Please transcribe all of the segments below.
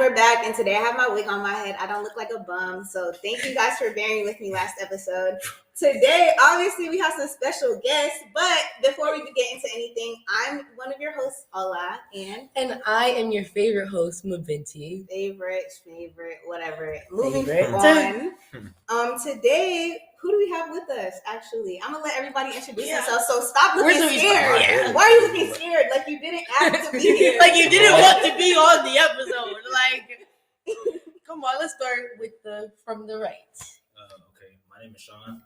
we're back, and today I have my wig on my head. I don't look like a bum, so thank you guys for bearing with me last episode. Today, obviously, we have some special guests, but before we get into anything, I'm one of your hosts, Ola, and I am your favorite host, Mabinty. Favorite, whatever. Moving on. Today, who do we have with us? Actually, I'm gonna let everybody introduce themselves. So stop looking scared. Yeah. Why are you looking scared? Like you didn't ask to be here. Like you didn't want to be on the episode. Like, come on, let's start with from the right. Okay, my name is Shawn.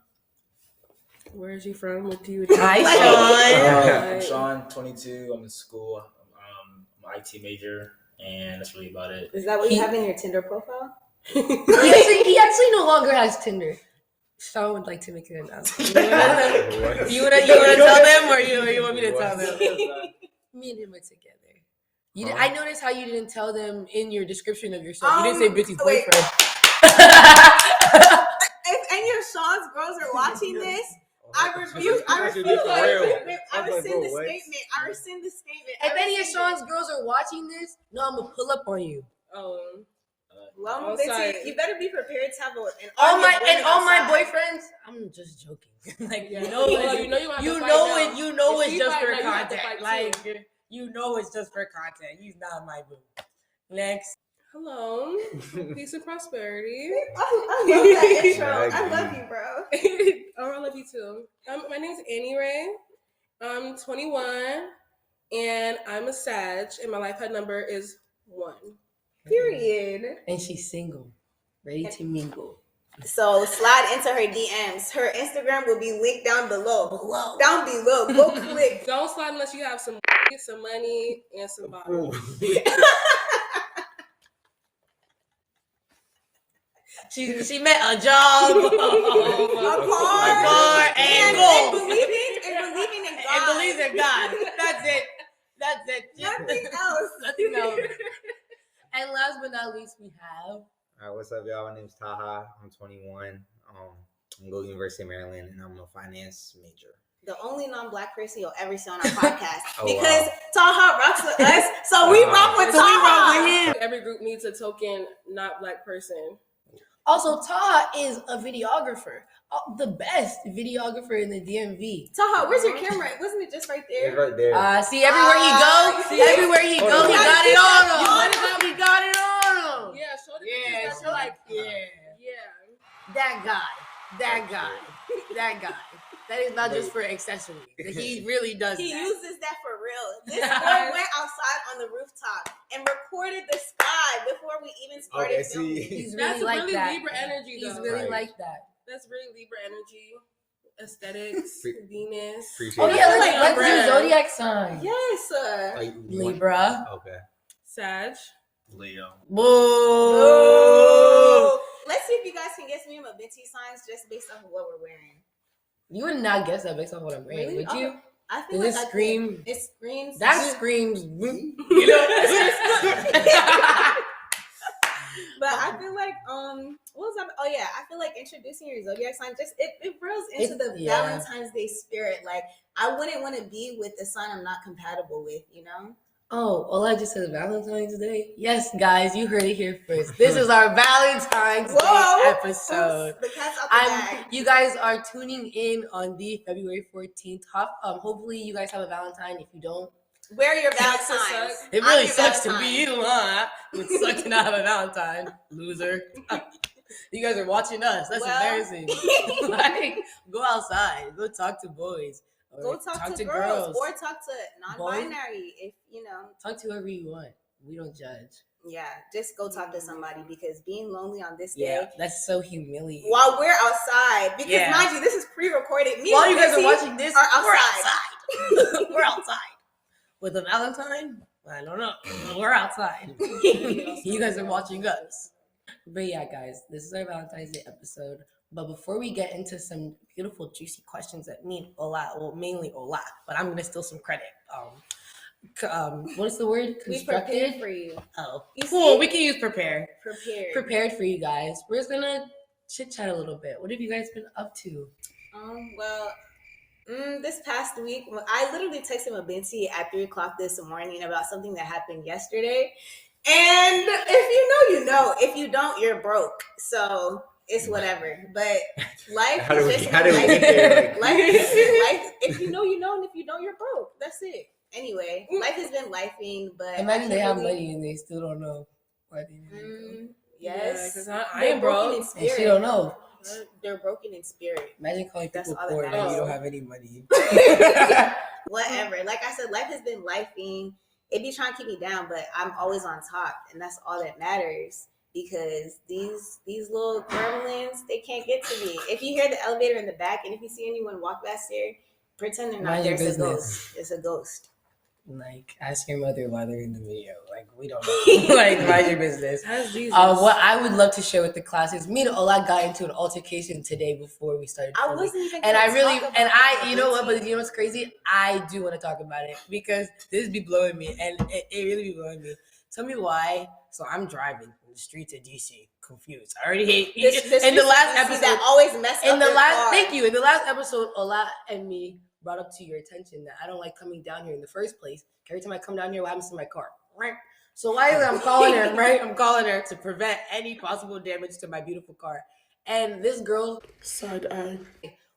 Where is you from? What do you do? Hi, Shawn. I'm Shawn, 22. I'm in school. I'm an IT major, and that's really about it. Is that what you have in your Tinder profile? he actually no longer has Tinder. Shawn would like to make an announcement. You wanna tell them, or you want me to tell them? Me and him are together. I noticed how you didn't tell them in your description of yourself. You didn't say Bitty's boyfriend. If any of Shawn's girls are watching this, I rescind the statement. If any of Shawn's girls are watching this, no, I'm gonna pull up on you. Well, you better be prepared to have all my boyfriends. I'm just joking. Like you know it's just for content. Like you know it's just for content. He's not my boo. Next. Hello, peace and prosperity. I love that intro. I love you, bro. I love you too. My name's Anire. I'm 21, and I'm a Sag, and my life head number is 1. Period. And she's single, ready to mingle. So slide into her DMs. Her Instagram will be linked down below. Down below. Go click. Don't slide unless you have some money, and some bottles. She met a job, a car, and goals. And believing in God. And believes in God. That's it. Nothing else. And last but not least, we have. All right, what's up, y'all? My name's Taha. I'm 21. I'm going to University of Maryland, and I'm a finance major. The only non-black person you'll ever see on our podcast. Because Taha rocks with us, so we rock with Taha. We rock with him. Every group needs a token not black person. Also, Taha is a videographer. The best videographer in the DMV. Taha, where's your camera? Wasn't it just right there? It's right there. See, everywhere he go, he got it on him. He got it on him. Yeah, show the That guy. That is not just for accessories. He really does. He uses that for real. This boy went outside on the rooftop and recorded the sky before we even started filming. He's really That's like really that. Libra energy, though. He's really like that. That's really Libra energy. Aesthetics, Venus. Let's do zodiac sign. Yes. Libra. Okay. Sag. Leo. Whoa. Let's see if you guys can guess me and my Mabinty signs just based off of what we're wearing. You would not guess that based on what I'm wearing, really? Would you? I feel Does like it scream? It screams. That screams. But I feel like what was that? Oh yeah, I feel like introducing your zodiac sign just it rolls into the Valentine's Day spirit. Like I wouldn't want to be with the sign I'm not compatible with, you know? Oh, all I just said Valentine's Day. Yes, guys, you heard it here first. This is our Valentine's Day episode. The cat's out the bag. You guys are tuning in on the February 14th. Hopefully, you guys have a Valentine. If you don't, wear your Valentines. It really sucks to be you, huh? It sucks to not have a Valentine, loser. You guys are watching us. That's embarrassing. Like, go outside. Go talk to boys. Go talk to girls or talk to non-binary if you know. Talk to whoever you want. We don't judge. Yeah, just go talk to somebody because being lonely on this day. That's so humiliating. While we're outside, because mind you, this is pre-recorded. While you guys are watching this, we're outside. We're outside with a Valentine. I don't know. We're outside. You guys are watching us. But yeah, guys, this is our Valentine's Day episode. But before we get into some beautiful, juicy questions that me, mainly Ola, but I'm gonna steal some credit. What is the word? We prepared for you. Oh, cool. We can use prepared. Prepared for you guys. We're just gonna chit chat a little bit. What have you guys been up to? This past week, I literally texted Mabinty at 3:00 this morning about something that happened yesterday. And if you know, you know. If you don't, you're broke. So it's whatever. But life How do is we just get there? Like, life is life. If you know, you know, and if you don't, you're broke. That's it. Anyway, life has been lifing, but Imagine they have money and they still don't know why they need it. Yes, because I they're ain't broken broke. in And spirit. she don't know. They're broken in spirit. Imagine calling That's people all that poor and matters. you don't have any money. Whatever. Like I said, life has been lifing. It be trying to keep me down, but I'm always on top, and that's all that matters. Because these little gremlins, they can't get to me. If you hear the elevator in the back, and if you see anyone walk past there, pretend they're not Mind there. your It's a business. ghost. It's a ghost. Like, ask your mother why they're in the video. Like, we don't know. Like, mind your business. How's Jesus? What I would love to share with the class is me and Ola got into an altercation today before we started I filming. wasn't even. And I gonna really, talk about and that, I, you know what, Mabinty. but you know what's crazy? I do want to talk about it because this be blowing me, and it really be blowing me. Tell me why. So I'm driving in the streets of DC, confused. I already hate in the last episode. That always mess up In the your last, car. thank you. In the last episode, Ola and me brought up to your attention that I don't like coming down here in the first place. Every time I come down here, what happens to my car? So why is I'm calling her, right? I'm calling her to prevent any possible damage to my beautiful car. And this girl, Side eye.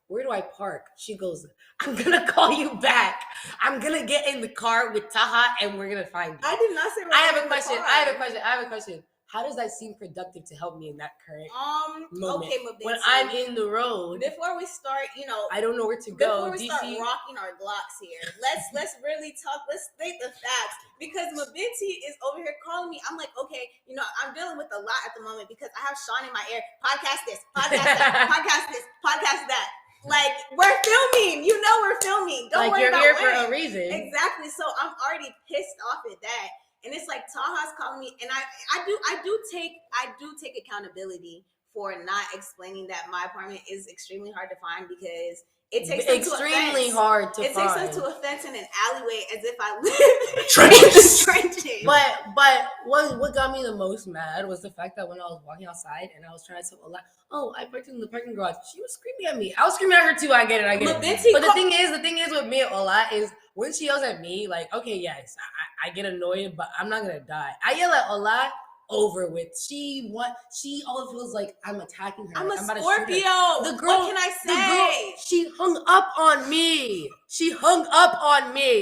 where do I park? She goes, I'm gonna call you back. I'm gonna get in the car with Taha and we're gonna find you. I did not say. I have a question. How does that seem productive to help me in that current moment? Okay, Mabinty. When I'm in the road, Before we start, I don't know where to go. Before we start rocking our Glocks here, let's really talk. Let's state the facts because Mabinty is over here calling me. I'm like, okay, I'm dealing with a lot at the moment because I have Shawn in my ear. Podcast this, podcast that, podcast this, podcast that. Like we're filming, we're filming. Don't worry about you're here when. for a reason. Exactly. So I'm already pissed off at that. And it's like Taha's calling me, and I do take accountability for not explaining that my apartment is extremely hard to find because it takes extremely hard to find. It takes us to a fence in an alleyway as if I live in the trenches. But what got me the most mad was the fact that when I was walking outside and I was trying to tell Ola, I parked in the parking garage. She was screaming at me. I was screaming at her too. I get it. But the thing is with me and Ola is when she yells at me, like, okay, yes, I get annoyed, but I'm not gonna die. I yell at Ola over with. She all feels like I'm attacking her. I'm a about Scorpio. To shoot her. The girl, what can I say? She hung up on me.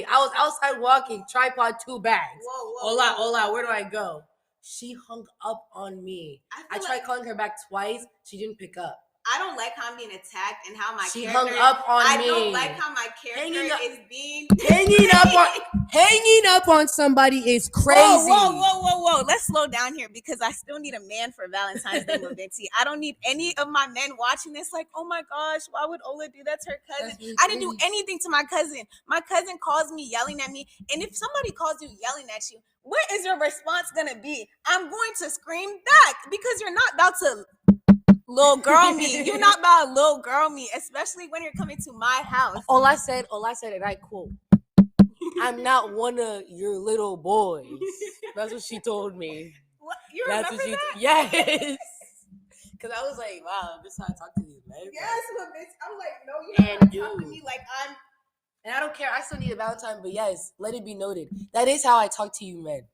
I was outside walking, tripod, 2 bags. Whoa. Ola, where do I go? She hung up on me. I tried calling her back twice. She didn't pick up. I don't like how I'm being attacked and how my she character. Hung up on I me. don't like how my character is being hanging up on somebody is crazy. Whoa. Let's slow down here because I still need a man for Valentine's Day, Mabinty. I don't need any of my men watching this like, oh my gosh, why would Ola do that to her cousin? I didn't do anything to my cousin. My cousin calls me yelling at me. And if somebody calls you yelling at you, what is your response gonna be? I'm going to scream back because you're not about to little girl me. You're not about to little girl me, especially when you're coming to my house. All I said, and I quote, I'm not one of your little boys. That's what she told me. What? You remember that? Yes. Because I was like, wow, this is how I talk to these men. Yes, but bitch, I'm like, no, you're not gonna talk to me like I'm. And I don't care. I still need a Valentine, but yes, let it be noted. That is how I talk to you men.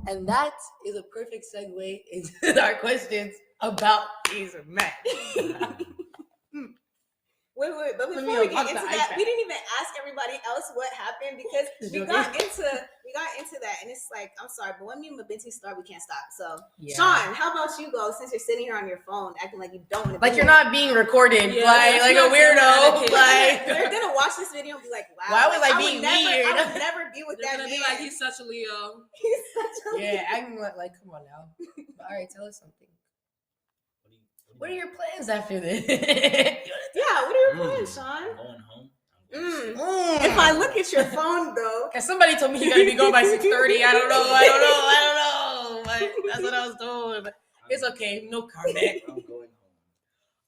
And that is a perfect segue into our questions about these men. Wait, but before we get into that, we didn't even ask everybody else what happened because we got into that, and it's like, I'm sorry, but when me and Mabinty start, we can't stop. So, yeah. Shawn, how about you go? Since you're sitting here on your phone, acting like you don't want to, like you're not being recorded, like a weirdo. Like they're gonna watch this video and be like, wow, why was I being weird? I would never be with that man. Be like, he's such a Leo. He's such a Leo. Yeah, acting like, come on now. But, all right, tell us something. What are your plans after this? Yeah, what are your plans, Shawn? I'm going home. If I look at your phone, though, and somebody told me you gotta be going by 6:30. I don't know. But that's what I was told. But it's okay. No comment. I'm going home.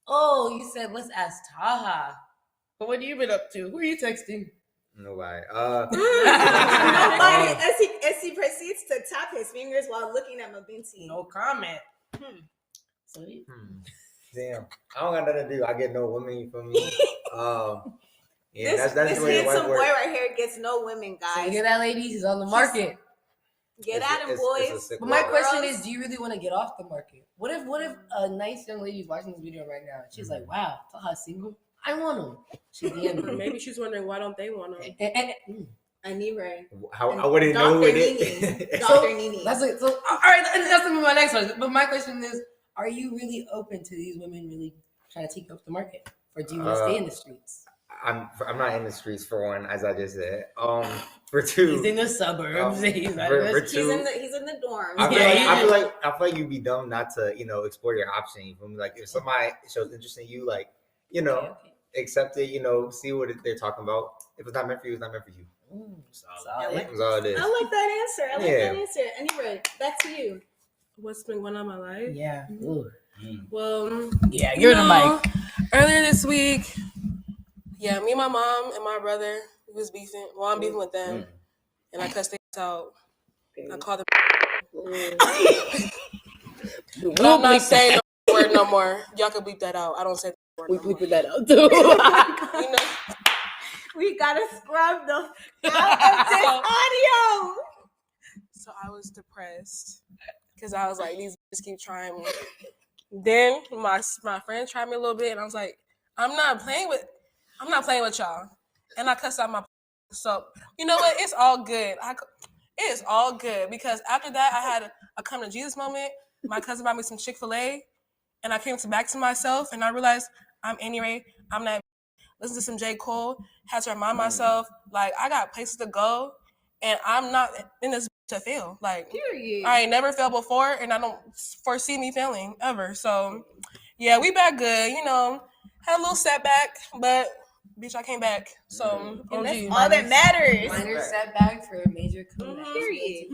Oh, you said let's ask Taha. But what have you been up to? Who are you texting? Nobody. Nobody. As he proceeds to tap his fingers while looking at Mabinty. No comment. Damn, I don't got nothing to do. I get no women, you feel me? Yeah, this that's the way handsome it boy works. right here gets no women, guys. So you hear that, ladies? He's on the market. Get at them, It's a boys. sick But my world. question is, do you really want to get off the market? What if a nice young lady is watching this video right now? She's like, wow, Taha single? I want him. She's the Or maybe she's wondering why don't they want them. Anire. How I wouldn't know Dr. with Nini. it. Dr. Nini. That's it. So, all right, that's gonna be my next one. But my question is, are you really open to these women really trying to take off the market, or do you want to stay in the streets? I'm not in the streets for one, as I just said. For two, He's in the suburbs. for He's He's in the dorms. I feel like you'd be dumb not to, explore your option. You feel me? Like if somebody shows interest in you, like, Okay. accept it, see what they're talking about. If it's not meant for you, it's not meant for you. Ooh, Solid. solid. That's all it is. I like that answer. Anyway, back to you. What's been going on in my life? Yeah. Ooh. Well, Yeah, you're the mic. Earlier this week, me and my mom and my brother, we was beefing. Well, I'm beefing with them, and I cussed their ass out. I called them. But I'm not saying the word no more. Y'all can bleep that out. I don't say the word We no more. bleeped that out too. You know? We gotta scrub the out of this audio. So I was depressed because I was like, these bitches keep trying me. Then my friend tried me a little bit, and I was like, I'm not playing with y'all. And I cussed out my. So you know what? It's all good. It is all good because after that, I had a come to Jesus moment. My cousin bought me some Chick-fil-A, and I came back to myself, and I realized I'm anyway. I'm not. Listen to some J. Cole. Had to remind myself, like, I got places to go, and I'm not in this to fail. Like, Period. I ain't never failed before, and I don't foresee me failing ever. So, yeah, we back good. Had a little setback, but bitch, I came back. So, And that's OG. all that matters. Minor setback for a major comeback. Period.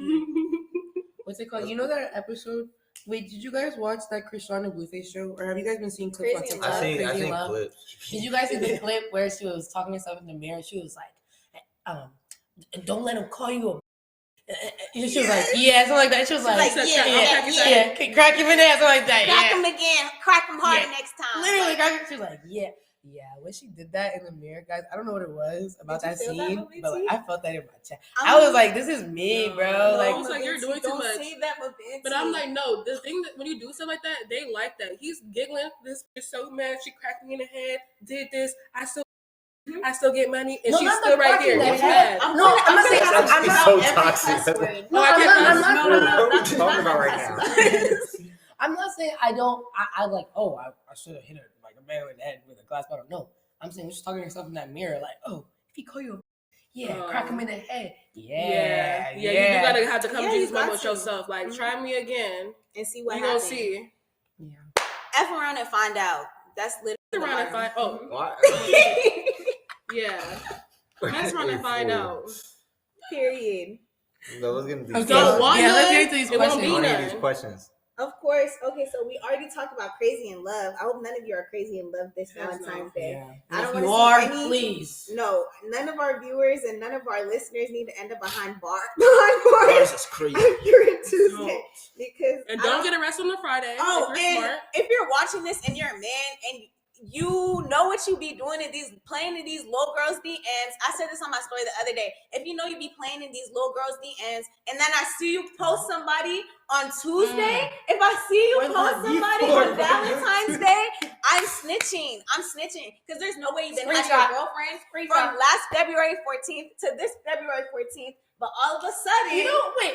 What's it called? You know that episode? Wait, did you guys watch that Shawn and Blueface show, or have you guys been seeing clips on Crazy in TikTok? Love. I Crazy seen Love? clips. Did you guys see the clip where she was talking to herself in the mirror? And she was like, "Don't let him call you a." And she was like, "Yeah," something like that. She was like, crack him in the ass," something like that. Crack Yeah. him again. Crack him harder Yeah. next time. Literally, crack him. She was like, "Yeah." When she did that in the mirror, guys, I don't know what it was about Did you that feel that, scene, Mabinty? but I felt that in my chest. I was like, "This is me, bro." No, Like, I was like, you're doing too Don't much. say that, Mabinty. But I'm like, no, the thing that when you do stuff like that, they like that. He's giggling. This is so mad. She cracked me in the head. Did this. I still get money, and No, she's not still the right cracking here. that It's head. mad. I'm not saying I'm It's not so every toxic. cuss word. No, I'm I'm not. What are we talking about right now? I'm not saying I don't. I like. Oh, I should have hit her like a man in the head with a glass bottle. No, I'm saying she's talking to herself in that mirror. Like, oh, if he call you, crack him in the head. Yeah. You do gotta have to come Yeah, to Jesus you got moment with to. yourself. Like, try me again. And see what You gonna happens. see. Yeah. F around and find out. That's literally Around and find. Oh, Why? yeah. That's around and find out. Period. No, let's get into Okay. these Don't want Yeah, let's none, get into these it won't questions. I be want to none. hear these questions. Of course. Okay, so we already talked about crazy in love. I hope none of you are crazy in love this Yes, Valentine's no. Day. Yeah. I don't If you wanna are, see any- please. No, none of our viewers and none of our listeners need to end up behind bars Bars is crazy. during Tuesday because And I don't get arrested on a Friday. Oh, if you're and smart. if you're watching this and you're a man and you know what you be doing in these playing in these little girls' DMs. I said this on my story the other day. If you know you be playing in these little girls' DMs, and then I see you post somebody on Tuesday, if I see you When's post that somebody before? on Valentine's Day, I'm snitching because there's no way you've been having your Screenshot. girlfriend Screenshot. from last February 14th to this February 14th, but all of a sudden, You know what?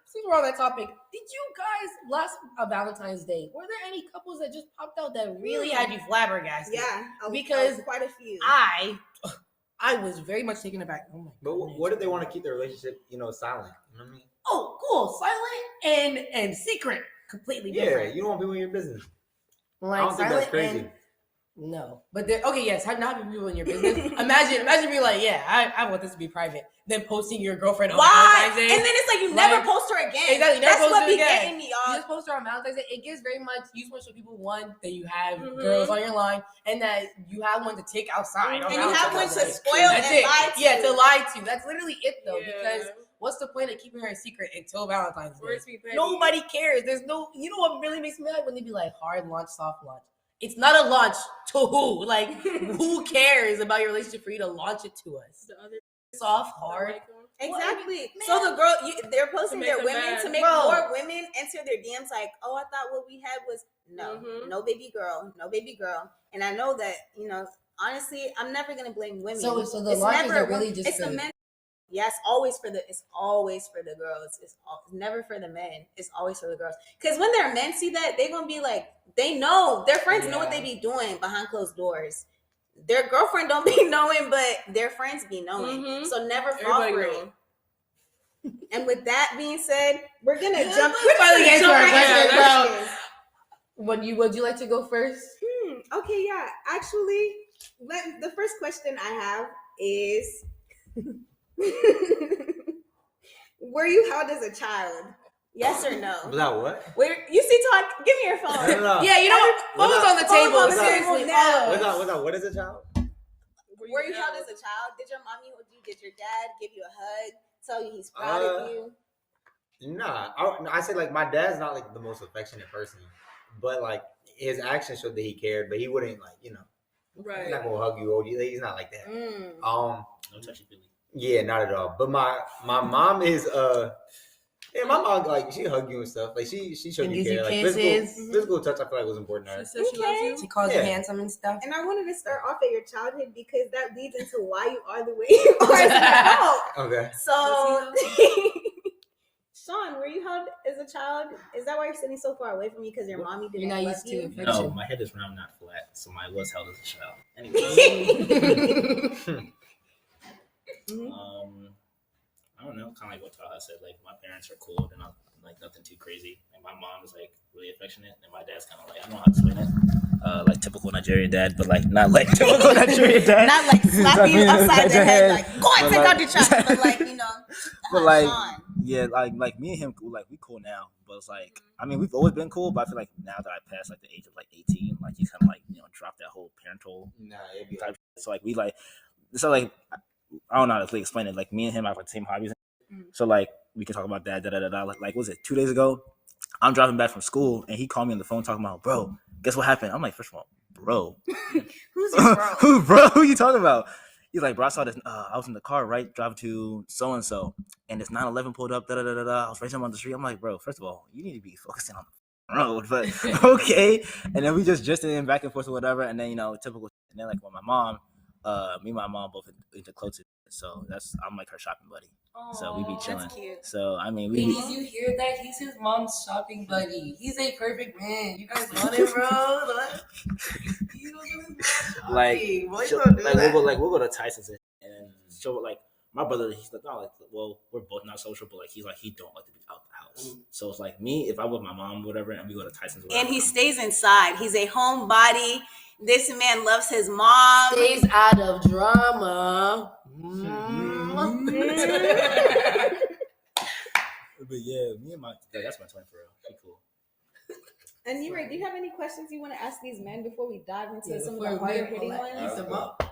Since we're on that topic, did you guys last Valentine's Day? Were there any couples that just popped out that really had you flabbergasted? yeah, Because quite a few. I was very much taken aback. Oh my But goodness. what if they want to keep their relationship, silent? You know what I mean? Oh, cool, silent and secret, completely Yeah, different. you don't want people in your business. Like I don't think that's silent crazy. and no, but yes, not having people in your business. Imagine being like, yeah, I want this to be private. Then posting your girlfriend on Why? Valentine's Day. And then it's like you Like, never post her again. exactly, never That's post what her be again. getting me, You y'all. just post her on Valentine's Day. It gives very much you just want to show people one that you have Mhm. girls on your line and that you have one to take outside. on And you have one Valentine's to Day. spoil That's and it. lie to. Yeah, to lie to. That's literally it though. Yeah. Because what's the point of keeping her a secret until Valentine's Or Day? it's be petty. Nobody cares. There's no. You know what really makes me mad when they be like hard launch, soft launch. It's not a launch to who? Like who cares about your relationship for you to launch it to us? The other Soft, hard. Exactly. So the girl, they're posting make their them women mad. to make Bro. more women enter their DMs like, oh, I thought what we had was Mhm. no baby girl. And I know that, honestly, I'm never gonna blame women. So the It's launches never are really just it's the for- men. Yeah, it's always for the girls. It's never for the men. It's always for the girls. Because when their men see that, they're gonna be like, they know their friends know what they be doing behind closed doors. Their girlfriend don't be knowing, but their friends be knowing. Mhm. So never fall Everybody for it. know. And with that being said, we're gonna Yeah, jump. we're finally getting to our right questions, into bro. Would you like to go first? Okay, yeah. Actually, the first question I have is, were you held as a child? Yes or no? Was that what? Wait, you see, talk. Give me your phone. No. Yeah, you know what? What's Phone's up? on the Phone's table. on the Seriously, table now. follow What's us. up? What is a child? Were you held as a child? Did your mommy hold you? Did your dad give you a hug? Tell you he's proud of you? Nah, I say like my dad's not like the most affectionate person, but like his actions showed that he cared, but he wouldn't like he's Right. not gonna hug you, hold you. He's not like that. No touchy feely. Yeah, not at all. But my mom is yeah, my mom like she hug you and stuff. Like she showed And you gives you care. Like kisses. physical touch, I feel like was important to her. She said she loves you. She calls you Yeah. handsome and stuff. And I wanted to start off at your childhood because that leads into why you are the way you are as an adult. Okay. So, Shawn, were you held as a child? Is that why you're sitting so far away from me? Because your mommy didn't You're not love used to you? it. No, my head is round, not flat, so I was held as a child. Anyway, I don't know, kind of like what Taha said. Like my parents are cool; they're not like nothing too crazy. And my mom is like really affectionate, and my dad's kind of like I don't know how to explain it. Like typical Nigerian dad, but like not like typical Nigerian dad. Not like slapping you upside the head, like go and But take like- out your trash, but like But like, Shawn. yeah, like me and him, cool. Like we cool now, but it's like, I mean, we've always been cool. But I feel like now that I passed like the age of like 18, like you kind of like drop that whole parental Nah, it'd be type. So like we like, so like I don't know how to really explain it. Like me and him have like the same hobbies, so like we can talk about that. Like was it 2 days ago? I'm driving back from school, and he called me on the phone talking about, bro, guess what happened? I'm like, first of all, bro, Who's your bro? who, bro? Who you talking about? He's like, bro, I saw this. I was in the car, right, driving to so and so, and this 911 pulled up. I was racing him on the street. I'm like, bro, first of all, you need to be focusing on the road, but okay. And then we just in back and forth or whatever, and then typical. And then like when my mom, me and my mom both into clothes, so I'm like her shopping buddy. So we be chilling. That's cute. So I mean, Ladies, you hear that? He's his mom's shopping buddy. He's a perfect man. You guys want him, bro? He's his mom's shopping. like, Boy, so, don't do like that. we'll go to Tyson's and show like my brother. He's like, not like, well, we're both not social, but like he don't like to be out the house. So it's like me, if I'm with my mom, whatever, and we go to Tyson's, whatever, And he stays inside. He's a homebody. This man loves his mom. Stays out of drama. But yeah, me and that's my twin for real. She cool. Anire, do you have any questions you want to ask these men before we dive into some of before the harder we hitting eat ones? them up.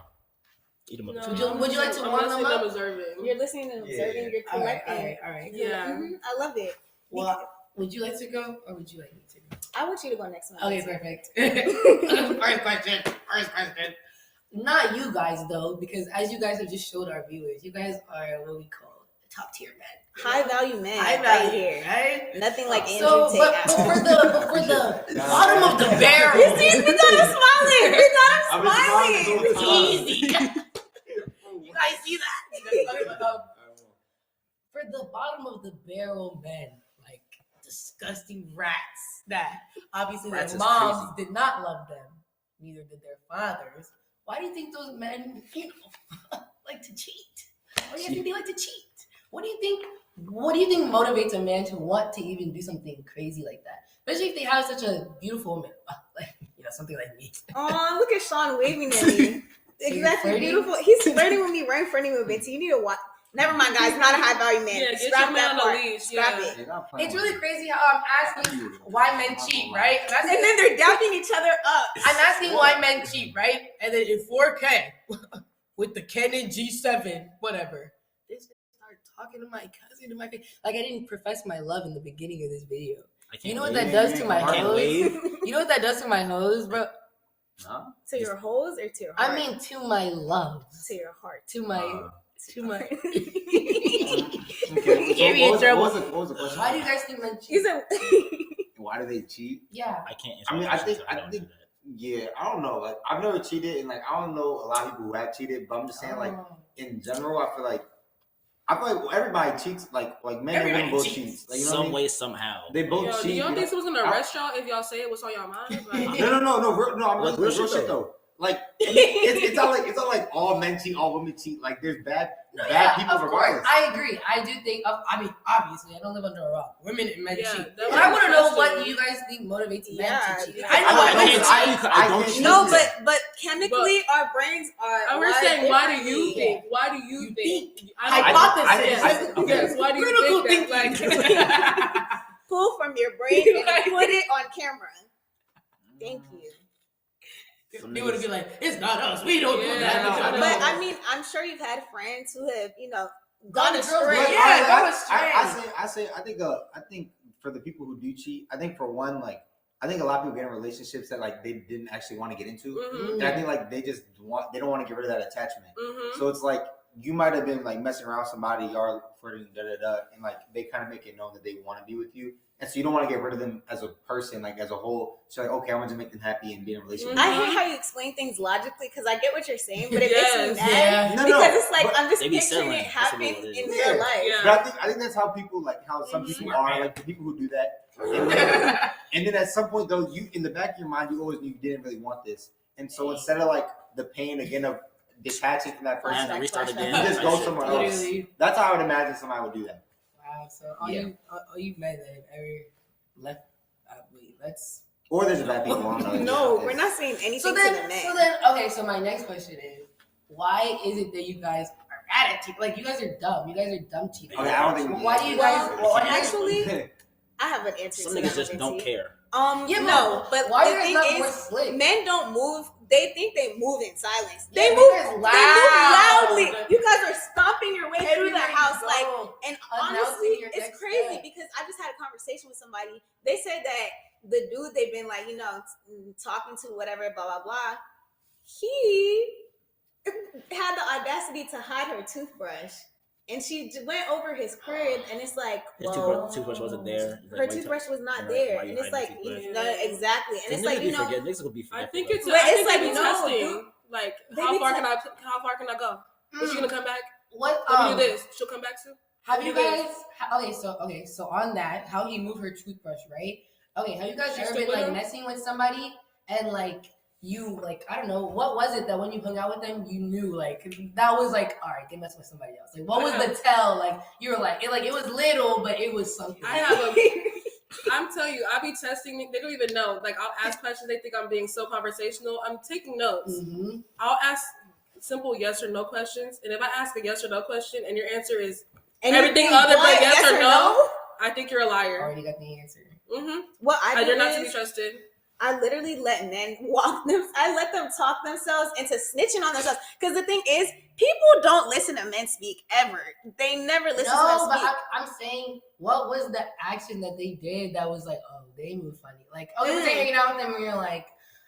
Eat them up. No, Would you like to I'm warm listening, them up? I'm observing. You're listening and observing. Yeah. You're All right, collecting. all right. Yeah. I love it. Well, would you like to go, or would you like me to go? I want you to go next one. Okay, perfect. First question. Not you guys though, because as you guys have just showed our viewers, you guys are what we call top tier men. High value man. High right value, here. right? Nothing like Andrew So, Tate. but for the bottom of the barrel. You see, we got him smiling. We got him smiling. Easy. You guys see that? For the bottom of the barrel men, like disgusting rats that obviously Rats their is moms crazy. did not love them, neither did their fathers. Why do you think those men, like to cheat? Why do you think they like to cheat? What do you think motivates a man to want to even do something crazy like that? Especially if they have such a beautiful woman, like something like me. Oh, look at Shawn waving at me. So you're Exactly, flirting? beautiful. He's flirting with me right in front of me, Binti. You need to watch. Never mind, guys. Not a high value man. Yeah, get Scrap your that man on part. the leash, Scrap yeah. it. It's really crazy how I'm asking why men cheat, right? I'm And asking, then they're dapping each other up. I'm asking why men cheat, right? And then in 4K with the Canon G7, whatever. This start talking to my cousin in my face. Like I didn't profess my love in the beginning of this video. I can't You know what wait. that does to my I can't hose? wait. You know what that does to my hose, bro? Huh? To your hoes or to your heart? I mean to my love. to your heart. To my be in trouble. What was the question? Why do you guys think men You cheat? said Why do they cheat? Yeah. I can't. I mean, I think, don't do that. yeah, I don't know. Like, I've never cheated, and like, I don't know a lot of people who have cheated, but I'm just saying, like, in general, I feel like everybody cheats. Like men and women both cheat. Like, you know what I Some mean? way, somehow. They both Yo, cheat. do y'all you think know? someone's gonna arrest y'all if y'all say it? What's on your mind? Like, No. I'm Like, real real shit shit, though. Like, it's not like all men cheat, all women cheat. Like, there's bad people of course. regardless. I agree. I do think. I mean, obviously, I don't live under a rock. Women and men Yeah, cheat. that But I was want to know interesting. what you guys think motivates men Yeah. to cheat. I I know I I don't don't cheat. I don't cheat. no, but chemically our brains are. I was wired saying, why do you differently. think? Why do you think? Hypothesis. Yes, why do you Critical think that? thinking. Like, Pull from your brain and put it on camera. Thank you. They would be like, "It's not us. We don't do Yeah, that." no. But I mean, I'm sure you've had friends who have, gone Gone astray. girls, yeah, that was I think for the people who do cheat, I think for one, like, I think a lot of people get in relationships that like they didn't actually want to get into, mhm, and I think like they don't want to get rid of that attachment. mhm. So it's like you might have been like messing around with somebody, y'all flirting, and like they kind of make it known that they want to be with you, and so you don't want to get rid of them as a person, like as a whole. So like, okay, I want to make them happy and be in a relationship. I hate how you explain things logically because I get what you're saying, but it Yes. makes me mad Yeah. because it's like but I'm just they be picturing selling. it That's happening what it in is. real Yeah. life. Yeah. But I think that's how people like how some Mhm. people are, like the people who do that. And then at some point though, you in the back of your mind, you always knew you didn't really want this, and so instead of like the pain again of detaching from that I person, had to restart Flashback. again. you just That go shit. somewhere else. Literally. That's how I would imagine somebody would do that. Wow. So all Yeah. you men that have ever left. Wait, let's. Or there's bad people on the No, we're not saying anything So to the then, men. okay. So my next question is, why is it that you guys are bad at cheating? Like you guys are dumb. You guys are dumb cheaters. Okay, I don't think. Why do you guys? Well, why do you guys- actually, I have an answer Some to niggas that. just don't Mabinty. care. Yeah, No, but why the are thing you guys not more is, slick? men don't move. They think they move in silence. Yeah, They you move. guys They move loud. loudly. You guys are stomping your way through Everywhere the you house, go. like. And Announcing honestly, your it's next crazy step. because I just had a conversation with somebody. They said that the dude they've been like, talking to, whatever, blah blah blah. He had the audacity to hide her toothbrush, and she went over his crib, and it's like, His well, toothbrush wasn't there. He's like, her why you toothbrush was not Right, there, why you and it's hiding like, the toothbrush? no, exactly, and it's Niggas like, be forget. Niggas will be I forgetful. think it's. But I it's think like, they be no, testing. dude. Like, They how be far te- can I go? Is she gonna come back? What? Let me do this. She'll come back soon. Have you do this. guys? Okay. So on that, how he moved her toothbrush, right? Okay. Have you guys She's ever still been with like him? messing with somebody and like you like I don't know what was it that when you hung out with them you knew like that was like all right they messed with somebody else like what was the tell like you were like it was little but it was something. I have a. I'm telling you, I be testing me. They don't even know. Like, I'll ask questions. They think I'm being so conversational. I'm taking notes. Mhm. I'll ask simple yes or no questions. And if I ask a yes or no question and your answer is and everything you think, other than what? yes or no, I think you're a liar. Already got the answer. Mm-hmm. What I do You're not to be is, trusted. I literally let men walk them. I let them talk themselves into snitching on themselves. Because the thing is, people don't listen to men speak ever. They never listen to No, them but speak. I'm saying what was the action that they did that was like oh they moved funny like oh was they hanging out with them and you're like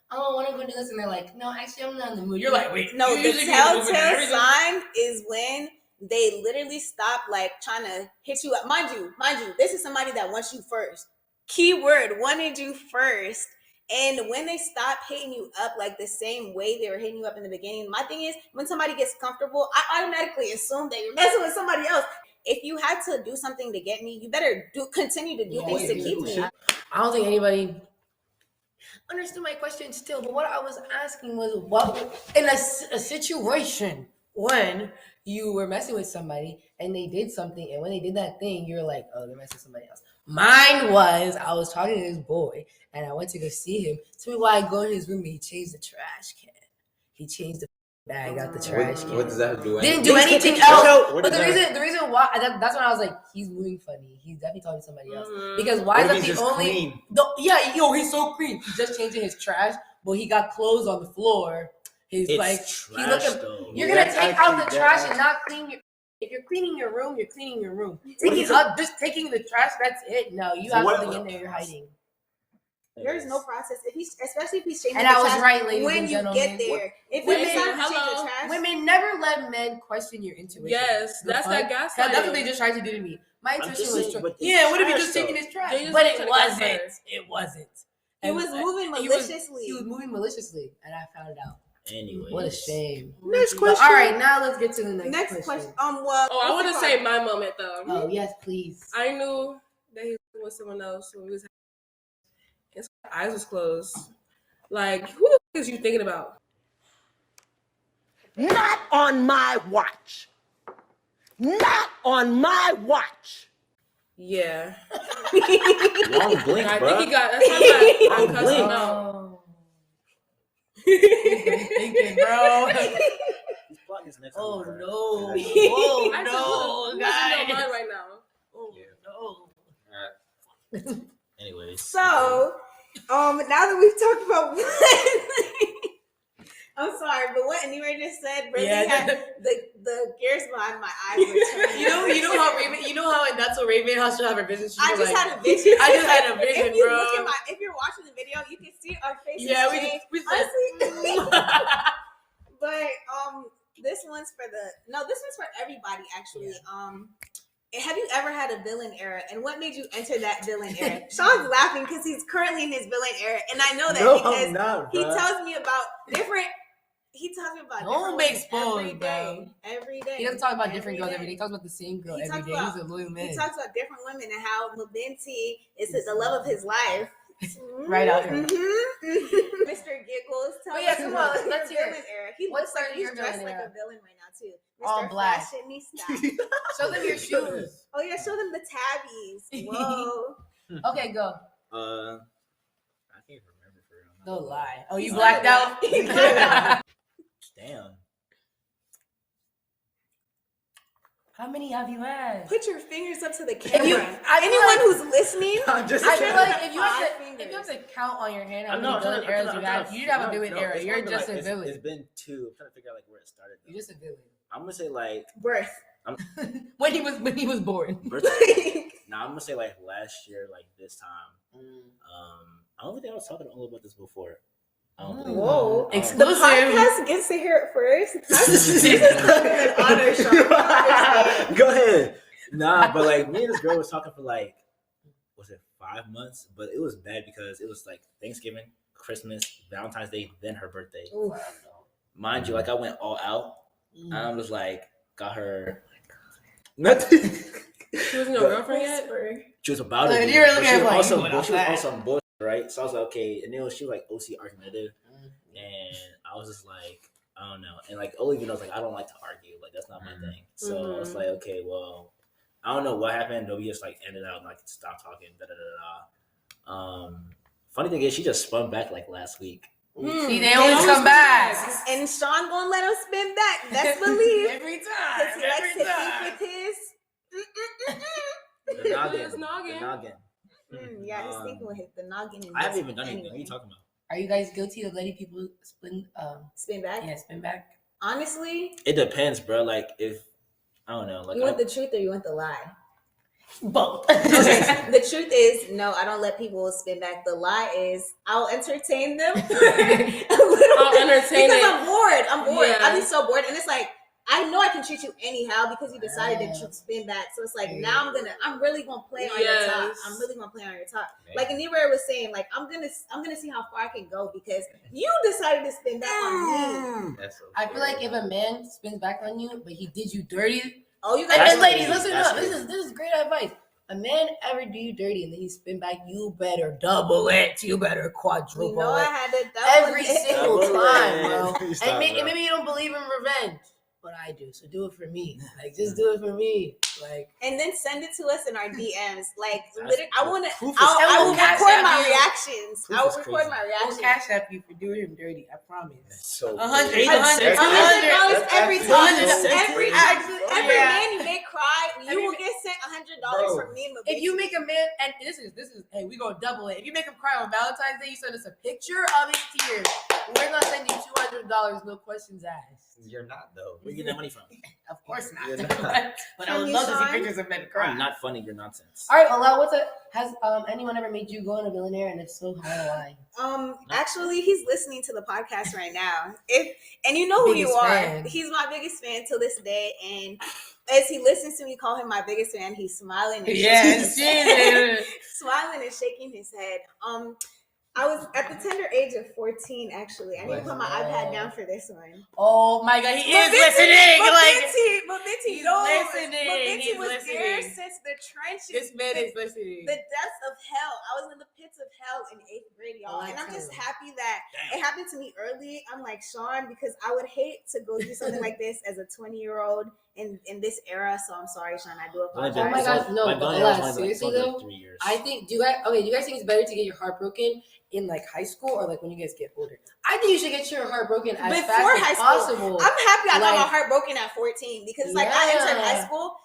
oh I want to go do this and they're like no actually I'm not in the mood. You're like wait No, you the usually be in the mood for telltale everything. sign is when they literally stop like trying to hit you up. Mind you, this is somebody that wants you first. Keyword, wanted you first. And when they stop hitting you up like the same way they were hitting you up in the beginning, my thing is when somebody gets comfortable, I automatically assume that you're messing with somebody else. If you had to do something to get me, you better continue to do Yeah, things to you keep do. me. I don't think anybody understood my question still, but what I was asking was what in a situation when you were messing with somebody and they did something, and when they did that thing, you're like, oh, they're messing with somebody else. Mine was I was talking to this boy and I went to go see him. So while I go in his room, he changed the trash can. He changed the bag out the trash can. What does that have to do? Didn't do anything else. What But does the reason why that's when I was like, he's moving funny. He's definitely talking to somebody else. Mhm. Because why What is if that he's the just only? clean? He's so clean. He's just changing his trash, but he got clothes on the floor. He's It's like, trash, he's looking. though. You're gonna That's take out the actually- trash that's and not clean your. If you're cleaning your room, you're cleaning your room. Taking the trash. That's it. No, you So have what- something in there you're hiding. There's no process. Especially if he's changing And the I was trash right, ladies when and you gentlemen. get there. If Women, you decide to change the hello. trash, Women never let men question your intuition. Yes, The that's fuck? that gaslighting. That's what they just tried to do to me. My I'm intuition just was saying, but it's yeah. What if he trash, just taking though. his trash? They just But want it to wasn't. gaslight. It wasn't. he was moving He maliciously. was moving maliciously, and I found it out. Anyways. What a shame. Next But, question. all right, now let's get to the Next next question. question. Oh, I want to say my moment though. Oh yes, please. I knew that he was with someone else when we was. His eyes was closed. Like, who the f- is you thinking about? Not on my watch. Not on my watch. Yeah. Long blink, I bro. think he got. That's why Long I cussed blink. him out. Oh. Thinking, bro. He's plotting his next Oh move, bro. no! That's- Oh I said, no, who's in guys! your mind right now? Oh no! Alright. Anyways. So, now that we've talked about I'm sorry, but what Anire just said really had the gears behind my eyes were turning. You know how Raven, and that's what Raven has to have her vision. I just had a vision. I just had a vision, if you bro. Look at if you're watching the video, you can see our faces change. we said. Honestly. But this one's for everybody actually. Have you ever had a villain era, and what made you enter that villain era? Shawn's laughing because he's currently in his villain era, and I know that because I'm not, he bro. tells me about different. He tells me about Don't different make women spoilers, every day. bro. Every day. He doesn't talk about different girls every day. He talks about the same girl He every talks day. about- He's a loyal man. He talks about different women and how mabinty is the love of his life. Right out here. Mr. Giggles, tell Oh, yeah, us come about on, let's your hear it. villain era. He What looks like part of he's your dressed villain like era? a villain right now too. Mr. All black. Fashionista. Show them your shoes. Oh yeah, show them the tabbies. Whoa. Okay, go. I can't remember for real. Don't lie. Oh, you He's blacked not out? He blacked out. Damn. How many have you had? Put your fingers up to the If camera. you- I feel Anyone like- who's listening, I'm just I feel like if you Five have to count on your hand how I'm many not villain eras you have, you have a villain era. it's You're only been just like- a villain. It's been two. I'm trying to figure out like where it started. You're just a villain. I'm gonna say like birth. when he was born. I'm gonna say like last year, like this time. I don't think I was talking all about this before. I don't think. Whoa. I don't The Exclusive. podcast gets to hear it first. This is an honor show. Go ahead. Nah, but like me and this girl was talking for like, was it 5 months? But it was bad because it was like Thanksgiving, Christmas, Valentine's Day, then her birthday. Oof. Mind you, like I went all out. I was like, got her nothing. She wasn't your girlfriend yet? She was about Like, to be, you were but looking she at was like, also you went she was outside. on some bullshit, right? So I was like, okay, and then she was like OC argumentative, and I was just like, I don't know, and like Olivia knows like I don't like to argue, like that's not my thing. So I was like, okay, well, I don't know what happened. But we just like ended out and like stopped talking. Funny thing is, she just spun back like last week. See, they always come back. And Shawn gonna let him spin back. Best believe. Every Because time. he likes Every to time. think with his. The noggin. His noggin. The noggin. Yeah, he's thinking with the noggin. And I haven't this even done anything. What are anyway. you talking about? Are you guys guilty of letting people spin Spin back. spin back? Honestly, It depends, bro. Like if I don't know, like you want the truth or you want the lie? Both. Okay. The truth is, no, I don't let people spin back. The lie is, I'll entertain them. I'll entertain because it. I'm bored. I'm bored. Yeah. I'll be so bored, and it's like I know I can treat you anyhow because you decided to spin back. So it's like now I'm really gonna play on your top. Yes. I'm really gonna play on your top. Like Anire was saying, like I'm gonna see how far I can go because you decided to spin back on me. That's so I feel like if a man spins back on you, but he did you dirty. Oh, you And, guys, and ladies, crazy. listen That's up. This is great advice. A man ever do you dirty and then he spin back, you better double it. You better you quadruple know I it. had to double Every it. single Double time, it. bro. Stop, And bro. maybe you don't believe in revenge, but I do. So do it for me. Like, just do it for me. Like, And then send it to us in our DMs. Like, That's- literally, I want to. proof is- I will we'll cash record app my you. reactions. Proof I will is record crazy. my I'll reactions. cash app you for doing him dirty. I promise. so $100, crazy. $100, $100 every time. $100. Every Actually, every yeah. man you may cry, you will get sent $100 for me and my If you make a man, and this is, hey, we gonna double it. If you make him cry on Valentine's Day, you send us a picture of his tears. We're gonna send you $200, no questions asked. You're not though. Where you get that money from? Of course not. You're not. But I would love to see pictures of men cry. I'm not funny. You're nonsense. All right, Allow, has anyone ever made you go on a billionaire? And if so, how? Actually, he's listening to the podcast right now. And you know who you are. Fan. He's my biggest fan till this day. And as he listens to me call him my biggest fan, he's smiling and smiling and shaking his head. I was at the tender age of 14, actually. I need to put my iPad down for this one. Oh my God, he is listening. listening. But Binty he's knows. listening. But Binty He's was listening. there since the trenches. This man is listening. The depths of hell. I was in the pits of hell in 8th grade, y'all. And I'm just happy that it happened to me early. I'm like Shawn, because I would hate to go through something like this as a 20-year-old in this era. So I'm sorry, Shawn. I do apologize. Oh my God, no. But seriously though, 3 years. I think. Do you guys think it's better to get your heart broken in like high school or like when you guys get older? I think you should get your heart broken as Before fast high as school. possible. I'm happy I got Like- my heart broken at 14 because like I entered high school.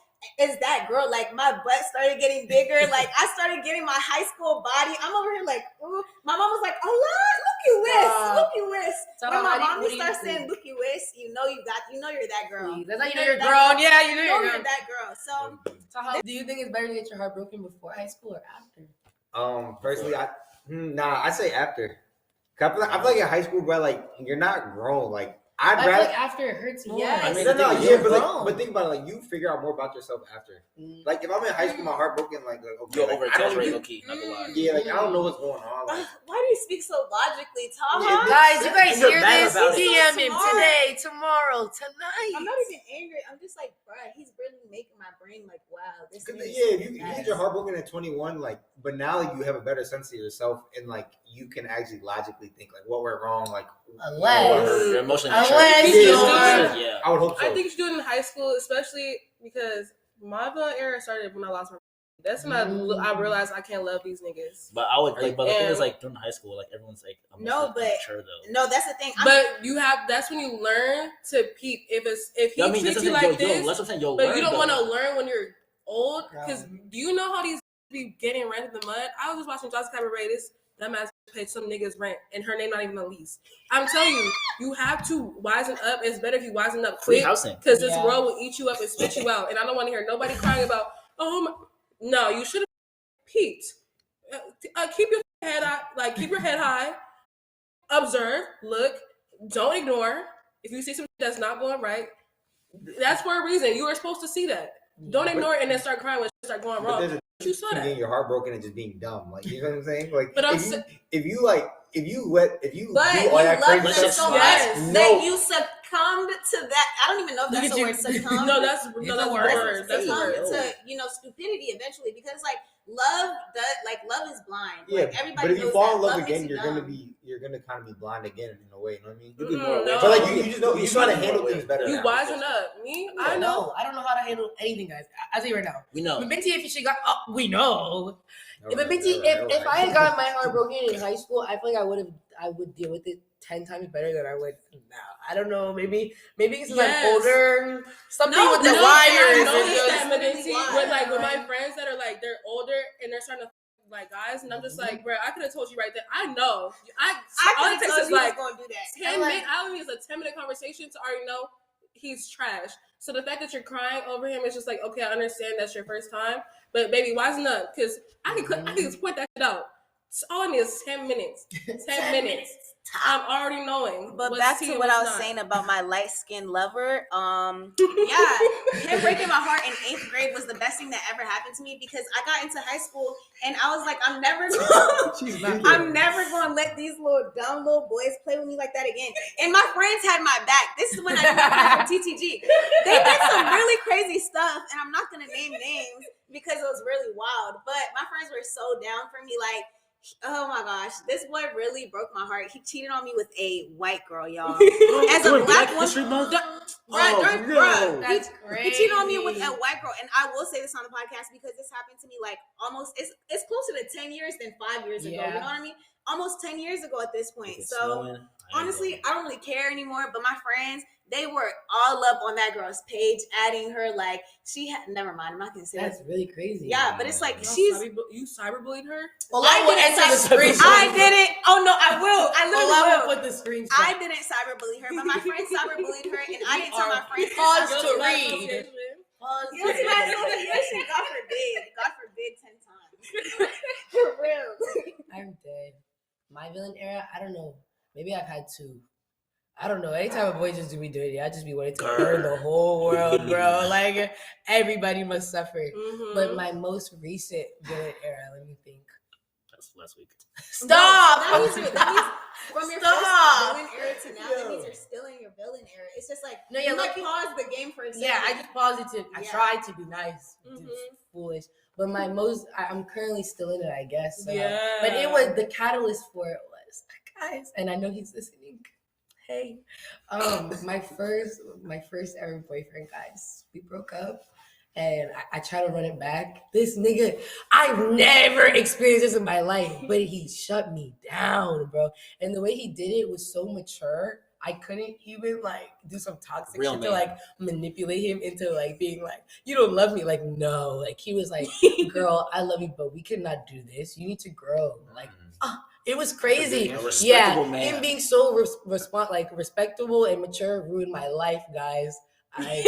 Is that girl, like my butt started getting bigger, like I started getting my high school body. I'm over here like, ooh. My mom was like, oh look you whiz. So When my what mommy do you starts think? saying look you whiz, you know you're that girl. That's how you know you're you're that grown. girl. Yeah, you know You know you're you're grown. that girl. So how do you think it's better to get your heart broken before high school or after? Personally, I say after. 'Cause I feel like in high school, bro, like you're not grown. Like I I'd feel rather. like after it hurts more. Yes. I mean, But think about it. Like you figure out more about yourself after. Like if I'm in high school, my heart broken. Like okay, You're like, over I don't exaggerating, even- low key. Not gonna lie. Yeah, like I don't know what's going on. Like, why do you speak so logically, Taha? Yeah, Guys, you guys You're hear bad this? about it. DM him Smart. today, tomorrow, tonight. I'm not even angry. I'm just like, bruh, he's really making my brain like, wow, this Cause, is yeah, if you get your heart broken at 21, like, but now like, you have a better sense of yourself, and like you can actually logically think like what went wrong, like You're emotionally Unless mature. you're- Yeah. I would hope so. I think you should do it in high school, especially because my villain era started when I lost my. That's when I realized I can't love these niggas. But I would like, but the thing And- is like during high school, like everyone's like No, but- mature though. no, that's the thing. But you have that's when you learn to peep if he I mean, treats that's you what I'm like saying, this, that's what I'm saying, you'll but learn, you don't though. want to learn when you're old. Because Yeah. do you know how these be getting rent in the mud? I was just watching Johnson Cabaret. This dumbass paid some niggas rent, and her name not even a lease. I'm telling you, you have to wisen up. It's better if you wisen up Free quick housing. because this Yeah. world will eat you up and spit you out. And I don't want to hear nobody crying about no. You should have peeped. Keep your head high, keep your head high. Observe, look, don't ignore. If you see something that's not going right, that's for a reason. You were supposed to see that. Don't ignore it and then start crying when it start going But wrong. there's a You saw that. getting your heart broken and just being dumb, like you know what I'm saying? Like, But if you But do you all that love crazy them stuff, so Yes. much no. that you succumbed to that. I don't even know if Look that's at the you. word succumb. No, that's a the word. word. That's the Succumb word. to stupidity eventually because like love is blind. Yeah, Like everybody but if you knows fall that in love makes again, you you're dumb. gonna kind of be blind again in a way. You know what I mean? You be more aware. No. So like you just know you try to be more handle aware. things better. You now. wising up. Me, I know. No, I don't know how to handle anything, guys. I'll tell you right now. We know. Mabinty, if she got, we know. All If right, Mabinty, all right, if all I had right. gotten my heart broken in high school, I feel like I would deal with it 10 times better than I would now. I don't know. Maybe because Yes. I'm older. Something No, with the no, wires. I is know just- that, Mabinty, with why? my friends that are like they're older and they're starting to like guys, and I'm just like, bro, I could have told you right there. I know. I all could it takes tell is you was like gonna do that. 10 minutes. I don't think it's a 10-minute conversation to already know he's trash. So the fact that you're crying over him is just like, okay, I understand that's your first time, but baby, wisen up because I can just point that shit out. All I need is 10 minutes. 10 minutes. I'm already knowing. But what's back tea to and what I what's was not. saying about my light skinned lover. Yeah, him breaking my heart in 8th grade was the best thing that ever happened to me because I got into high school and I was like, I'm never gonna let these dumb little boys play with me like that again. And my friends had my back. This is when I knew my friends from TTG. They did some really crazy stuff, and I'm not gonna name names because it was really wild. But my friends were so down for me, like. Oh my gosh, this boy really broke my heart. He cheated on me with a white girl, y'all. As a black woman, That's he cheated on me with crazy. a white girl, and I will say this on the podcast because this happened to me like almost it's closer to 10 years than 5 years ago. Yeah. You know what I mean? Almost 10 years ago at this point. It's So snowing. honestly, I don't really care anymore. But my friends, they were all up on that girl's page, adding her like she had. Never mind, I'm not gonna say That's that. really crazy. Yeah, but it's like You cyberbullied her? I will enter the screenshot. I didn't. Oh no, I will. I literally will will. put the screenshot. I didn't cyberbully her, but my friend cyberbullied her, and I didn't tell my friends. Pause I to felt read. Guilty by association. God forbid. God forbid 10 times. For real. I'm dead. My villain era, I don't know. Maybe I've had two. I don't know. Anytime a boy just do me dirty, I just be wanting to burn the whole world, bro. Like everybody must suffer. Mm-hmm. But my most recent villain era, let me think. That's last week. Stop! That means from your Stop! first villain era to now, that means you're still in your villain era. It's just like No, yeah, you like pause the game for a second. Yeah, I just paused it to. I Yeah. tried to be nice, Mhm. foolish. But my I'm currently still in it, I guess. So. Yeah. But it was the catalyst for it was guys, and I know he's listening. Hey, my first ever boyfriend, guys. We broke up, and I try to run it back. This nigga, I've never experienced this in my life, but he shut me down, bro. And the way he did it was so mature. I couldn't even like do some toxic Real shit man. to like manipulate him into like being like, you don't love me. Like, no, like he was like, girl, I love you, but we cannot do this. You need to grow. Like, it was crazy. A respectable man. Him being so respectable and mature ruined my life, guys. I've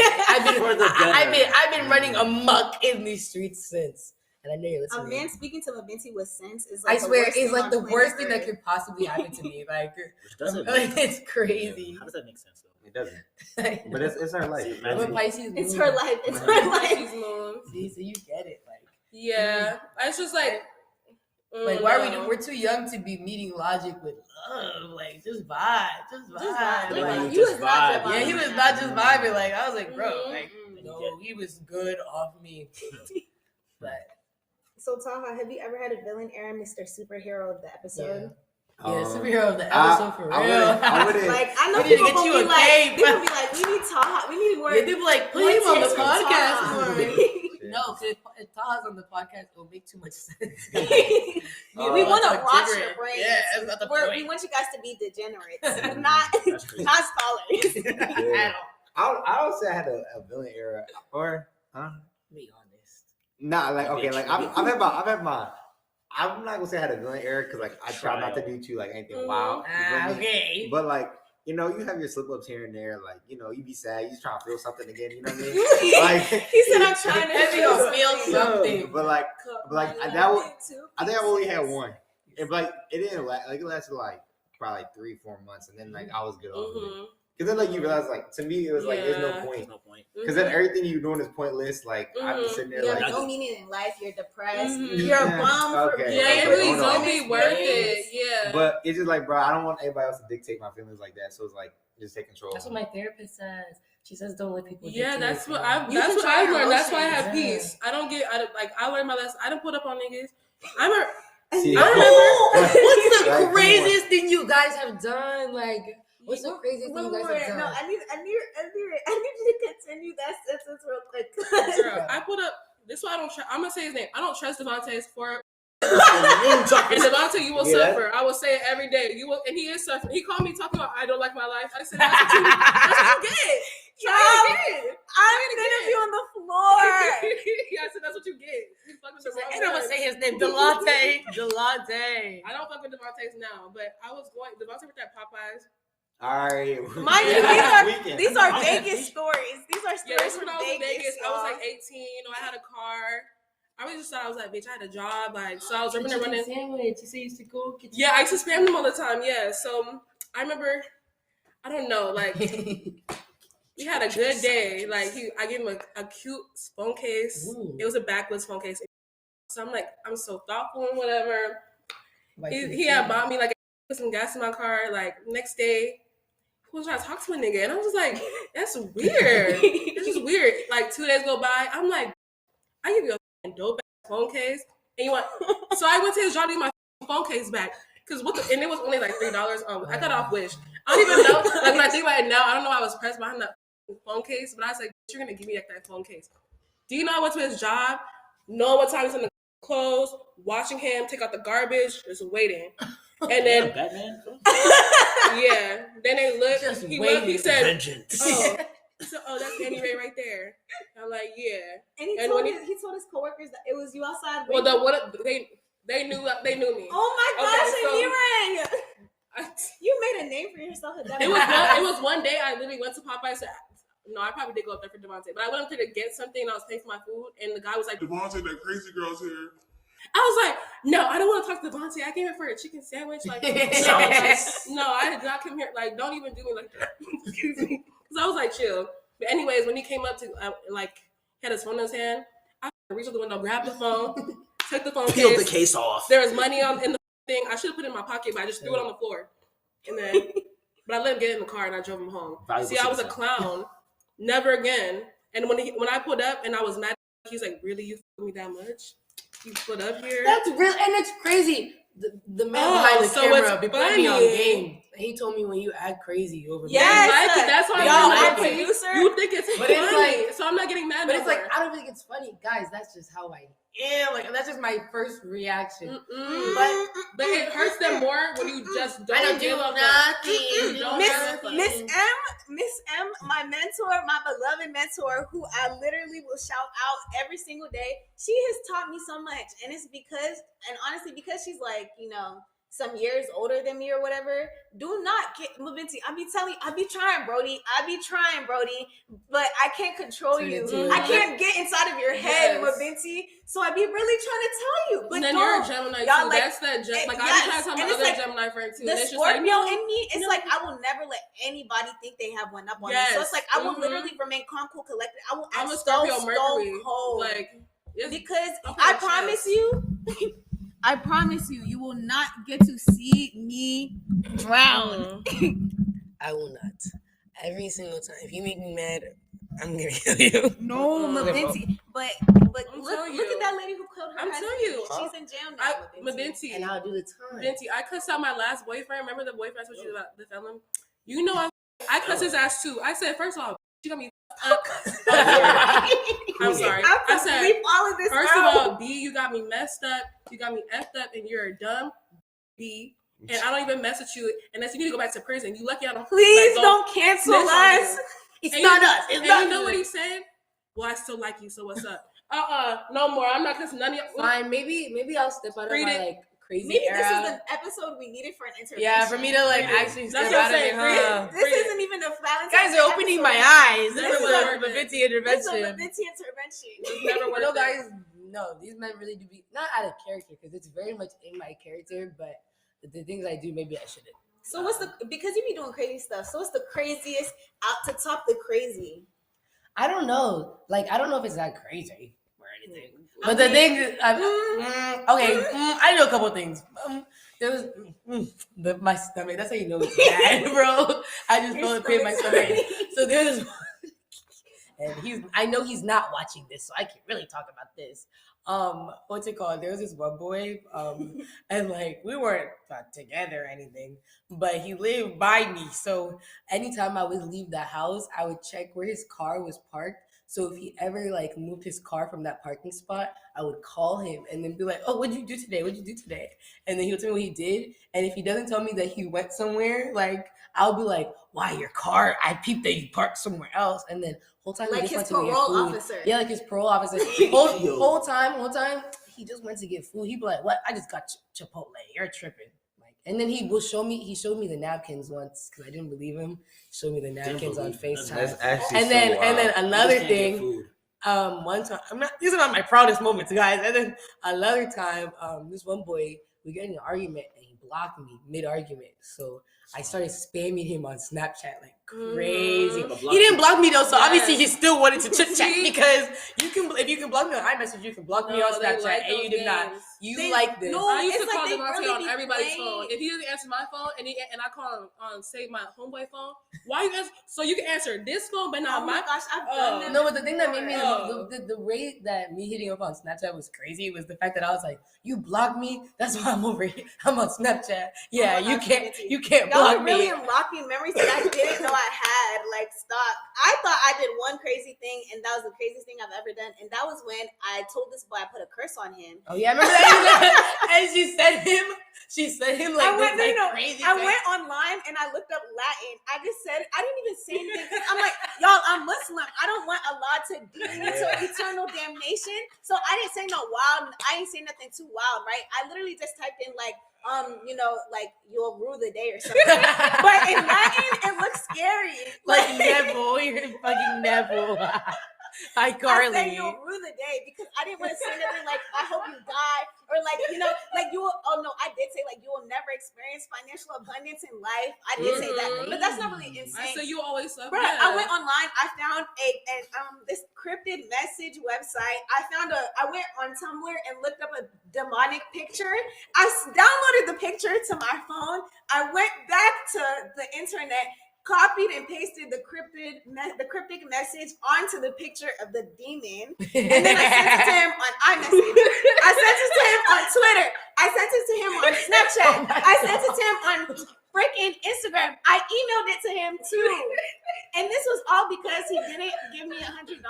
been running amok in these streets since. And I know you're listening. A man speaking to mabinty with sense is like I swear, the worst it's like the worst thing that could. could possibly happen to me. Like, Which doesn't make it's crazy. How does that make sense though? It doesn't. But it's her life. I'm a Pisces It's moon. her life. It's her life. Pisces moon. See, so you get it. Like, Yeah. It's just like. why are we doing? We're too young to be meeting logic with love. Like, just vibe. Just vibe. Like, You was not vibe. yeah, he was not just vibing. Like, I was like, bro, Mhm. like, no, he was good off me. But So Taha, have you ever had a villain era, Mr. Superhero of the episode? yeah, superhero of the episode for real. I wouldn't. Like I know We need to people get will you be a like, cape. people be like, we need Taha, we need more. Yeah, people like put more him on the tips from podcast. Taha. More. No, because if Taha's on the podcast, it'll make too much sense. we want to it's watch different. your brains. Yeah, that's not the We point. want you guys to be degenerates, not That's crazy. not scholars. Yeah. I don't say I had a villain era or Be honest. nah, like okay, like I've had my. I'm not gonna say I had a villain era because like I try not to do too like anything wild. You feel me? Okay. But like you have your slip ups here and there. Like you be sad, you just trying to feel something again. You know what I mean? Like He said, "I'm trying to Every feel gonna feel something." something. But like that was. I think I've only had one. And like it didn't last. Like it lasted like probably like 3-4 months, and then like I was good off of it. Mhm. Because then like you realize like to me it was like there's no Yeah. point. There's no point. Because then everything you're doing is pointless. Like I'd be sitting there You like have no meaning in life. You're depressed. Mhm. You're a Yeah. bum. For Okay. Yeah, being it Wait, really hold don't on. be worth it. Yeah. But it's just like, bro, I don't want anybody else to dictate my feelings like that. So it's like, just take control. That's what my therapist says. She says don't let people. Yeah, dictate that's your what feelings. I. That's what I learned. That's why I have emotions. peace. I don't get. I learned my lesson. I don't put up on niggas. I'm a. See, I remember. What's the Like, come on. craziest thing you guys have done? Like, what's the craziest thing you guys have No, done? I need you to continue that sentence real quick. Girl, I put up. This is why I don't. I'm gonna say his name. I don't trust Devontae's for. And Devontae, you will Yeah. suffer. I will say it every day. You will, and he is suffering. He called me talking about I don't like my life. I said that's what you get. Try again. I'm gonna be on the floor. Yeah, I said that's what you get. You fuck with the wrong And I'm gonna ones. say his name, Delante. Delante. I don't fuck with Devontae's now, but I was going. Devontae with that Popeyes. all right. Mind you, Weekend. these are Vegas stories. These are Yeah, stories this from when I was in Vegas. I was y'all. like 18. I had a car. I really just thought I was like, bitch, I had a job. Like, so I was running. Sandwich. You say you used to go get Yeah, I used to spam them all the time. Yeah, so I remember. I don't know, like. We had a good day. Like I gave him a cute phone case. Ooh. It was a backless phone case. So I'm like, I'm so thoughtful and whatever. Like, He had bought me like put some gas in my car. Like next day, he was trying to talk to a nigga, and I was just like, that's weird. It's just weird. Like 2 days go by, I'm like, I give you a dope ass phone case, and you want. So I went to his job to get my phone case back. Cause and it was only like $3. I got off Wish. I don't even know. Like when I think about it now, I don't know why I was pressed behind that phone case, but I was like, you're gonna give me that phone case. Do you know I went to his job, know what time he's gonna close, watching him take out the garbage, just waiting. And then Batman. yeah, then they looked. Just He waiting. looked. He said, vengeance. "Oh, so, that's Annie right there." I'm like, "Yeah." And he And told when he told his coworkers that it was you outside. Well, waiting. they knew me. Oh my gosh, Okay, Anire! You made a name for yourself. It was one day I literally went to Popeyes. No, I probably did go up there for Devontae, but I went up there to get something and I was paying for my food, and the guy was like, Devontae, that crazy girl's here. I was like, no, I don't want to talk to Devontae. I came here for a chicken sandwich. Like, no, I did not come here. Like, don't even do me like that. Excuse me. Because I was like, chill. But anyways, when he came up to, had his phone in his hand, I reached out the window, grabbed the phone, took the phone Peeled case. the case off. There was money in the thing. I should have put it in my pocket, but I just threw it on the floor. And then, but I let him get in the car and I drove him home. Valuable See, I was a citizen. clown. Never again. And when I pulled up and I was mad, he was like, really, you f***ed me that much? You put up here? That's real, and it's crazy. The man behind the so camera it's be putting me on funny. game. He told me when you act crazy over me. Yes, that's why yo, I'm our like, producer. you think it's But funny, it's like- so I'm not getting mad. But no it's like more. I don't think it's funny, guys. That's just how I am. Like that's just my first reaction. But it hurts them more when you just don't I don't give do up. nothing. You don't Miss have a Miss M, my mentor, my beloved mentor, who I literally will shout out every single day. She has taught me so much, and it's honestly, because she's like, some years older than me or whatever. Do not get mabinty. I be trying, Brody. But I can't control you. I can't get inside of your head, Yes. mabinty. So I be really trying to tell you. But And then don't. you're a Gemini Y'all too. like- That's that yes. like I be trying to tell my And it's other like Gemini friend too. The And it's just like, Scorpio no, in me, it's no. like I will never let anybody think they have one up on me. Yes. So it's like I will Mhm. literally remain calm, cool, collected. I will I'm act a Scorpio so Mercury. cold. Like Because I'm I like, promise yes. you, I promise you, you will not get to see me drown. I will not. Every single time. If you make me mad, I'm gonna kill you. No, Mm-mm. mabinty. But I'm look telling at you. that lady who killed her I'm husband. telling you. She's in jail now, Mabinty. And I'll do the time. Mabinty, I cussed out my last boyfriend. Remember the boyfriend I told you about the felon? You know I cussed his ass too. I said, first of all, you got me up. I'm sorry. I said, leave all of this first out. of all, B, you got me messed up. You got me effed up, and you're a dumb B. And I don't even mess with you unless you need to go back to prison. You lucky I don't. Please like, don't cancel snitch on us. you. It's And not you- us. It's and not you know us. what he said? Well, I still like you, so what's up? No more. I'm not cussing none of you. Fine, maybe I'll step out of Read my it. like crazy Maybe era. this is the episode we needed for an intervention. Yeah, for me to like actually That's step what out I'm of it, saying. huh? This isn't even a Valentine's Guys are opening my eyes. This is a Mabinty This is a intervention. mabinty intervention. Never You worth know, it. guys, no, these men really do be not out of character because it's very much in my character, but the things I do, maybe I shouldn't. So because you be doing crazy stuff, so what's the craziest out to top the crazy? I don't know. Like, I don't know if it's that crazy or anything. But the thing is, I know a couple things. There was my stomach. That's how you know it's bad, bro. I just felt it pain in my stomach. So there's and I know he's not watching this, so I can't really talk about this. What's it called? There was this one boy, and like we weren't together or anything, but he lived by me. So anytime I would leave the house, I would check where his car was parked. So if he ever like moved his car from that parking spot, I would call him and then be like, "Oh, what'd you do today? What'd you do today?" And then he'll tell me what he did. And if he doesn't tell me that he went somewhere, like I'll be like, "Why your car? I peeped that you parked somewhere else." And then whole time Like he just his went to get parole food. officer. Yeah, like his parole officer. whole time, he just went to get food. He'd be like, "What? I just got Chipotle. You're tripping." Like, and then he showed me the napkins once because I didn't believe him. Showed me the napkins on FaceTime. That's actually And then so and then wild. another thing. One time, these are not my proudest moments, guys. And then another time, this one boy, we got in an argument and he blocked me mid-argument. So I started spamming him on Snapchat like crazy. He didn't block me though, so obviously he still wanted to chit-chat because if you can block me on iMessage, you can block me on they Snapchat, like and you those did not. games. You like this. No, I used to it's call like they Devontae really on be everybody's playing. phone. If he doesn't answer my phone and I call on say my homeboy phone, why you answer? So you can answer this phone, but not Oh my. my gosh, I've done that. No, but the thing that made me Oh. the rate that me hitting up on Snapchat was crazy was the fact that I was like, "You blocked me. That's why I'm over here. I'm on Snapchat." Snapchat. Yeah, Oh my you God, can't Y'all block are really me. unlocking memories that I didn't know I had. Like, stop. I thought I did one crazy thing, and that was the craziest thing I've ever done. And that was when I told this boy I put a curse on him. Oh yeah, I remember that. And she said him like crazy. I went online and I looked up Latin. I just said, I didn't even say anything. I'm like, y'all, I'm Muslim. I don't want Allah to deem me to eternal damnation. So I didn't say no wild. I didn't say nothing too wild, right? I literally just typed in like, like you'll rule the day or something. But in Latin, it looks scary. Like Neville, you're fucking Neville. Hi, Carly. I said you'll rue the day because I didn't want to say anything like I hope you die or like like you will. Oh no, I did say like you will never experience financial abundance in life. I did say that, but that's not really insane. So you always suck. Bro, I went online. I found this cryptid message website. I went on Tumblr and looked up a demonic picture. I downloaded the picture to my phone. I went back to the internet, copied and pasted the cryptic message onto the picture of the demon, and then I sent it to him on iMessage. I sent it to him on Twitter. I sent it to him on Snapchat. I sent it to him on freaking Instagram. I emailed it to him too, and this was all because he didn't give me $100.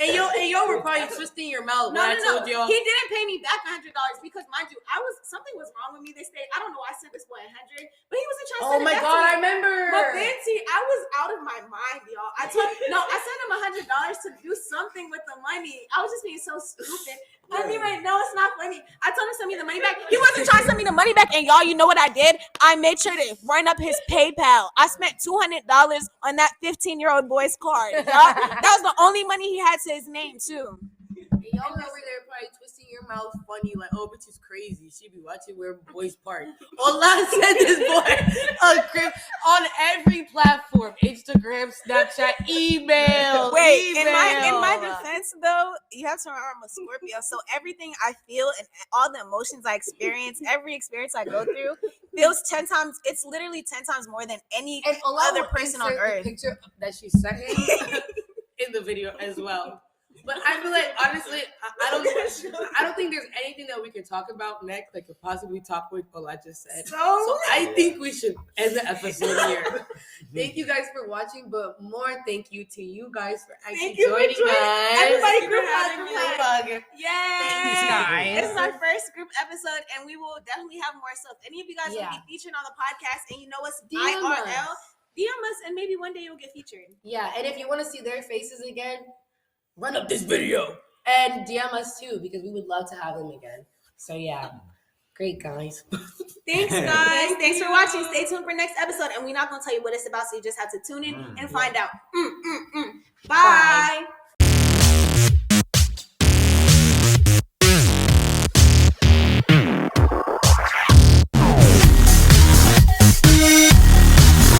And y'all were probably twisting your mouth. No. Y'all. He didn't pay me back $100 because, mind you, something was wrong with me this day. I don't know why I sent this boy $100, but he wasn't trying to Oh send it my back God, to me. I remember. Mabinty, I was out of my mind, y'all. I sent him $100 to do something with the money. I was just being so stupid. I mean, right? No, it's not funny. I told him to send me the money back. He wasn't trying to send me the money back. And y'all, you know what I did? I made sure to run up his PayPal. I spent $200 on that 15-year-old boy's card. Y'all. That was the only money he had to his name, too. Y'all over there probably twisting your mouth funny, like, oh, bitch is crazy. She be watching where boys park. Allah sent this boy on every platform: Instagram, Snapchat, email. Wait, email. in my defense though, you have to remember I'm a Scorpio, so everything I feel and all the emotions I experience, every experience I go through, feels 10 times. It's literally 10 times more than any And Allah other will person on insert the earth. picture that she sent him in the video as well. But I feel like honestly, I don't think there's anything that we can talk about next that could possibly top what Allah just said. So I think we should end the episode here. Thank you guys for watching, but more thank you to you guys for actually joining us. Everybody group hug. Yes. Thanks, guys. This is our first group episode, and we will definitely have more. So if any of you guys will be featured on the podcast, and you know us DM IRL, us. DM us, and maybe one day you'll get featured. Yeah, and if you want to see their faces again, run up this video and DM us too, because we would love to have them again. So yeah, great guys. Thanks guys. Thanks for watching. Stay tuned for next episode, and we're not gonna tell you what it's about, so you just have to tune in and find out.